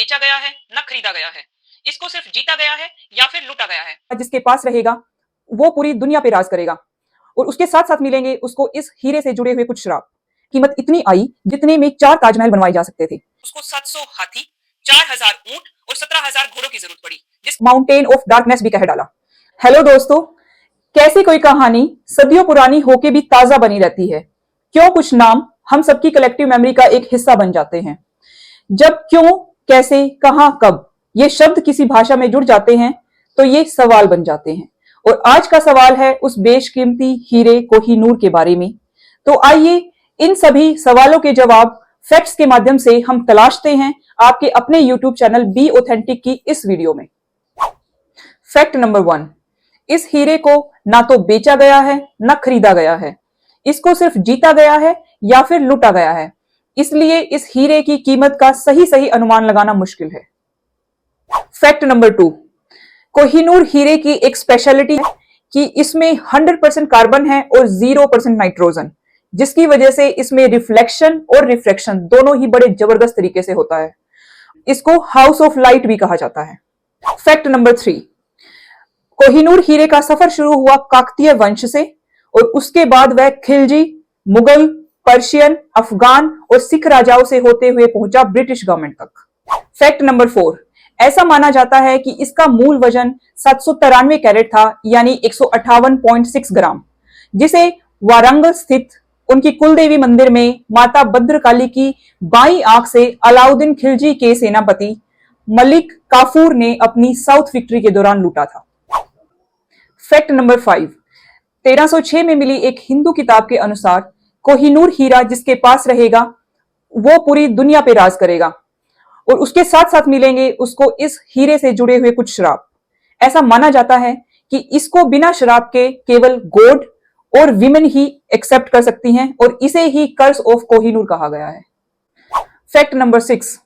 बेचा गया है न खरीदा गया है। इसको सिर्फ जीता गया है या फिर लूटा गया है। जिसके पास रहेगा वो पूरी दुनिया पे राज करेगा और उसके साथ साथ मिलेंगे उसको इस हीरे से जुड़े हुए कुछ श्राप। कीमत इतनी आई जितने में 4 ताजमहल बनवाए जा सकते थे। उसको 700 हाथी, 4000 ऊंट और 17,000 घोड़ों की जरूरत पड़ी, जिस माउंटेन ऑफ डार्कनेस भी कह डाला। हेलो दोस्तों, कैसी कोई कहानी सदियों पुरानी होके भी ताजा बनी रहती है? क्यों कुछ नाम हम सबकी कलेक्टिव मेमोरी का एक हिस्सा बन जाते हैं? जब क्यों, कैसे, कहां, कब ये शब्द किसी भाषा में जुड़ जाते हैं तो ये सवाल बन जाते हैं। और आज का सवाल है उस बेशकीमती हीरे कोहिनूर के बारे में। तो आइए इन सभी सवालों के जवाब फैक्ट्स के माध्यम से हम तलाशते हैं आपके अपने यूट्यूब चैनल बी ऑथेंटिक की इस वीडियो में। फैक्ट नंबर 1, इस हीरे को ना तो बेचा गया है ना खरीदा गया है, इसको सिर्फ जीता गया है या फिर लूटा गया है। इसलिए इस हीरे की कीमत का सही अनुमान लगाना मुश्किल है। फैक्ट नंबर 2, कोहिनूर हीरे की एक स्पेशलिटी है कि इसमें 100% कार्बन है और 0% नाइट्रोजन, जिसकी वजह से इसमें रिफ्लेक्शन और रिफ्रैक्शन दोनों ही बड़े जबरदस्त तरीके से होता है। इसको हाउस ऑफ लाइट भी कहा जाता है। फैक्ट नंबर 3, कोहिनूर हीरे का सफर शुरू हुआ काकतीय वंश से और उसके बाद वह खिलजी, मुगल, पर्शियन, अफगान और सिख राजाओं से होते हुए पहुंचा ब्रिटिश गवर्नमेंट तक। फैक्ट नंबर 4, ऐसा माना जाता है कि इसका मूल वजन 793 कैरेट था, यानी 158.6 ग्राम, जिसे वारंगल स्थित उनकी कुलदेवी मंदिर में माता भद्रकाली की बाईं आंख से अलाउद्दीन खिलजी के सेनापति मलिक काफूर ने अपनी साउथ विक्ट्री के दौरान लूटा था। फैक्ट नंबर 5, 1306 में मिली एक हिंदू किताब के अनुसार कोहिनूर हीरा जिसके पास रहेगा वो पूरी दुनिया पे राज करेगा और उसके साथ साथ मिलेंगे उसको इस हीरे से जुड़े हुए कुछ श्राप। ऐसा माना जाता है कि इसको बिना श्राप के केवल गॉड और विमेन ही एक्सेप्ट कर सकती हैं और इसे ही कर्स ऑफ कोहिनूर कहा गया है। फैक्ट नंबर 6,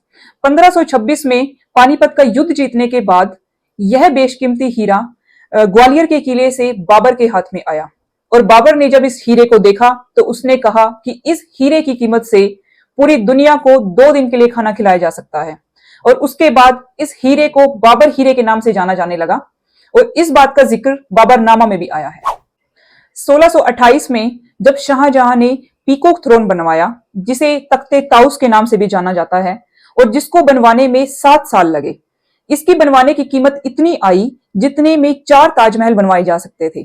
1526 में पानीपत का युद्ध जीतने के बाद यह बेशकीमती हीरा ग्वालियर के किले से बाबर के हाथ में आया और बाबर ने जब इस हीरे को देखा तो उसने कहा कि इस हीरे की कीमत से पूरी दुनिया को 2 दिन के लिए खाना खिलाया जा सकता है। और उसके बाद इस हीरे को बाबर हीरे के नाम से जाना जाने लगा और इस बात का जिक्र बाबरनामा में भी आया है। 1628 में जब शाहजहां ने पीकॉक थ्रोन बनवाया, जिसे तख्ते ताउस के नाम से भी जाना जाता है और जिसको बनवाने में 7 साल लगे, इसकी बनवाने की कीमत इतनी आई जितने में 4 ताजमहल बनवाए जा सकते थे।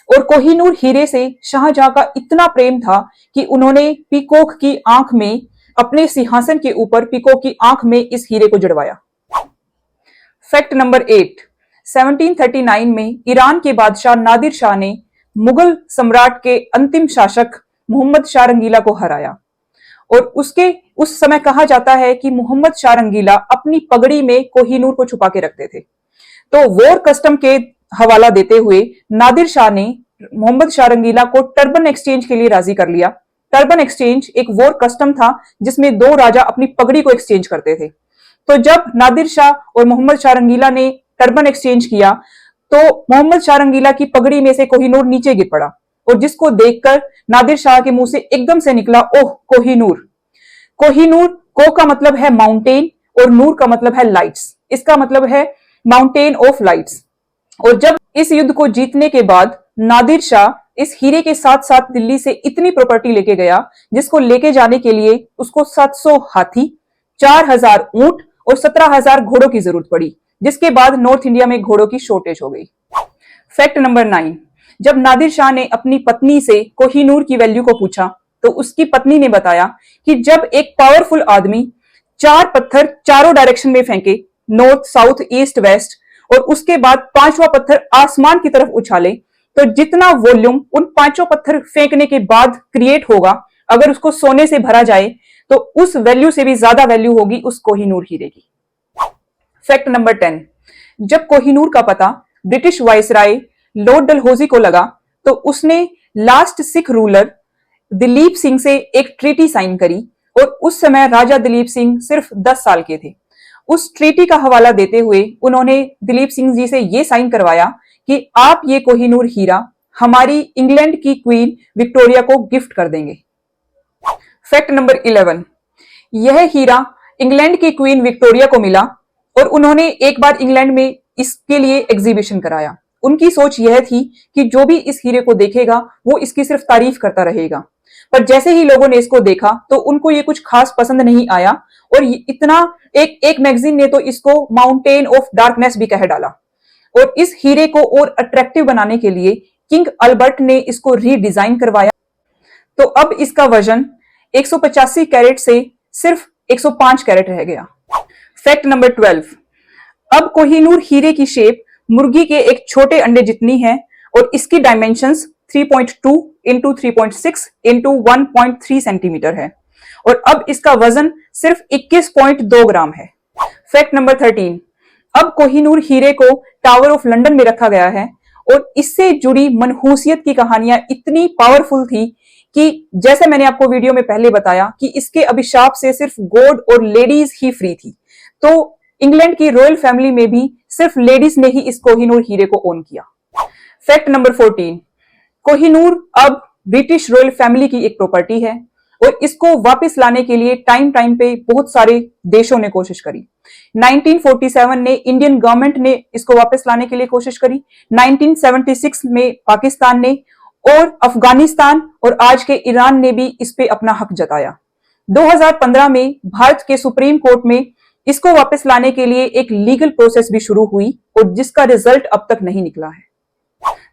और कोहिनूर हीरे से शाहजहां का इतना प्रेम था कि उन्होंने पीकॉक की आंख में, अपने सिंहासन के ऊपर पीकॉक की आंख में इस हीरे को जड़वाया। फैक्ट नंबर 8, 1739 में ईरान के बादशाह नादिर शाह ने मुगल सम्राट के अंतिम शासक मोहम्मद शाह रंगीला को हराया और उस समय कहा जाता है कि मोहम्मद शाह रंगीला अपनी पगड़ी में कोहिनूर को छुपा के रखते थे। तो वॉर कस्टम के हवाला देते हुए नादिर शाह ने मोहम्मद शाह रंगीला को टर्बन एक्सचेंज के लिए राजी कर लिया। टर्बन एक्सचेंज एक वॉर कस्टम था जिसमें 2 राजा अपनी पगड़ी को एक्सचेंज करते थे। तो जब नादिर शाह और मोहम्मद शाह रंगीला ने टर्बन एक्सचेंज किया तो मोहम्मद शाह रंगीला की पगड़ी में से कोहिनूर नीचे गिर पड़ा और जिसको देखकर नादिर शाह के मुंह से एकदम से निकला, ओह कोहिनूर। कोहिनूर, को का मतलब है माउंटेन और नूर का मतलब है लाइट्स। इसका मतलब है माउंटेन ऑफ लाइट्स। और जब इस युद्ध को जीतने के बाद नादिर शाह इस हीरे के साथ साथ दिल्ली से इतनी प्रॉपर्टी लेके गया जिसको लेके जाने के लिए उसको 700 हाथी, 4000 ऊंट और 17,000 घोड़ों की जरूरत पड़ी, जिसके बाद नॉर्थ इंडिया में घोड़ों की शॉर्टेज हो गई। फैक्ट नंबर 9, जब नादिर शाह ने अपनी पत्नी से कोहिनूर की वैल्यू को पूछा तो उसकी पत्नी ने बताया कि जब एक पावरफुल आदमी 4 पत्थर चारों डायरेक्शन में फेंके, नॉर्थ, साउथ, ईस्ट, वेस्ट, और उसके बाद 5वां पत्थर आसमान की तरफ उछाले, तो जितना वॉल्यूम उन 5 पत्थर फेंकने के बाद क्रिएट होगा, अगर उसको सोने से भरा जाए तो उस वैल्यू से भी ज्यादा वैल्यू होगी उस कोहिनूर हीरे की। फैक्ट नंबर 10, जब कोहिनूर का पता ब्रिटिश वायसराय लॉर्ड डलहौजी को लगा तो उसने लास्ट सिख रूलर दिलीप सिंह से एक ट्रीटी साइन करी और उस समय राजा दिलीप सिंह सिर्फ 10 साल के थे। उस ट्रीटी का हवाला देते हुए उन्होंने दिलीप सिंह जी से यह साइन करवाया कि आप ये कोहिनूर हीरा हमारी इंग्लैंड की क्वीन विक्टोरिया को गिफ्ट कर देंगे। फैक्ट नंबर 11, यह हीरा इंग्लैंड की क्वीन विक्टोरिया को मिला और उन्होंने एक बार इंग्लैंड में इसके लिए एग्जीबिशन कराया। उनकी सोच यह थी कि जो भी इस हीरे को देखेगा वो इसकी सिर्फ तारीफ करता रहेगा। पर जैसे ही लोगों ने इसको देखा तो उनको ये कुछ खास पसंद नहीं आया और इतना एक मैगजीन ने तो इसको माउंटेन ऑफ डार्कनेस भी कह डाला। और इस हीरे को और अट्रैक्टिव बनाने के लिए किंग अल्बर्ट ने इसको रीडिजाइन करवाया। तो अब इसका वजन 185 कैरेट से सिर्फ 105 कैरेट रह गया। फैक्ट नंबर 12, अब कोहिनूर हीरे की शेप मुर्गी के एक छोटे अंडे जितनी है और इसकी डायमेंशंस 3.2 इंटू 3.6 इंटू 1.3 सेंटीमीटर है और अब इसका वजन सिर्फ 21.2 ग्राम है। फैक्ट नंबर 13, अब कोहिनूर हीरे को टावर ऑफ लंदन में रखा गया है और इससे जुड़ी मनहूसियत की कहानियां इतनी पावरफुल थी कि जैसे मैंने आपको वीडियो में पहले बताया कि इसके अभिशाप से सिर्फ गॉड और लेडीज ही फ्री थी। तो इंग्लैंड की रॉयल फैमिली में भी सिर्फ लेडीज ने ही इस कोहिनूर हीरे को ओन किया। फैक्ट नंबर 14, कोहिनूर अब ब्रिटिश रॉयल फैमिली की एक प्रॉपर्टी है और इसको वापस लाने के लिए टाइम टाइम पे बहुत सारे देशों ने कोशिश करी। 1947 में इंडियन गवर्नमेंट ने इसको वापस लाने के लिए कोशिश करी, 1976 में पाकिस्तान ने और अफगानिस्तान और आज के ईरान ने भी इस पे अपना हक जताया। 2015 में भारत के सुप्रीम कोर्ट में इसको वापस लाने के लिए एक लीगल प्रोसेस भी शुरू हुई और जिसका रिजल्ट अब तक नहीं निकला है।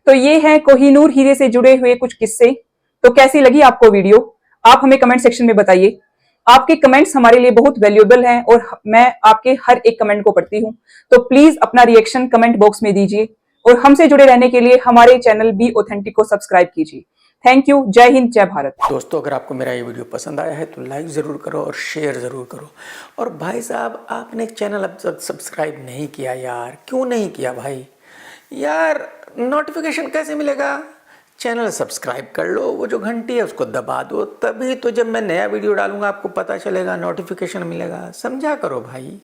तो ये है कोहिनूर हीरे से जुड़े हुए कुछ किस्से। तो कैसी लगी आपको वीडियो, आप हमें कमेंट सेक्शन में बताइए। आपके कमेंट्स हमारे लिए बहुत वैल्यूएबल हैं और मैं आपके हर एक कमेंट को पढ़ती हूं। तो प्लीज अपना रिएक्शन कमेंट बॉक्स में दीजिए और हमसे जुड़े रहने के लिए हमारे चैनल बी ऑथेंटिक को सब्सक्राइब कीजिए। Thank you. जय हिंद, जय भारत। दोस्तों, अगर आपको मेरा ये वीडियो पसंद आया है तो लाइक ज़रूर करो और शेयर ज़रूर करो। और भाई साहब, आपने चैनल अब तक सब्सक्राइब नहीं किया यार, क्यों नहीं किया भाई? यार नोटिफिकेशन कैसे मिलेगा? चैनल सब्सक्राइब कर लो, वो जो घंटी है उसको दबा दो, तभी तो जब मैं नया वीडियो डालूंगा आपको पता चलेगा, नोटिफिकेशन मिलेगा। समझा करो भाई।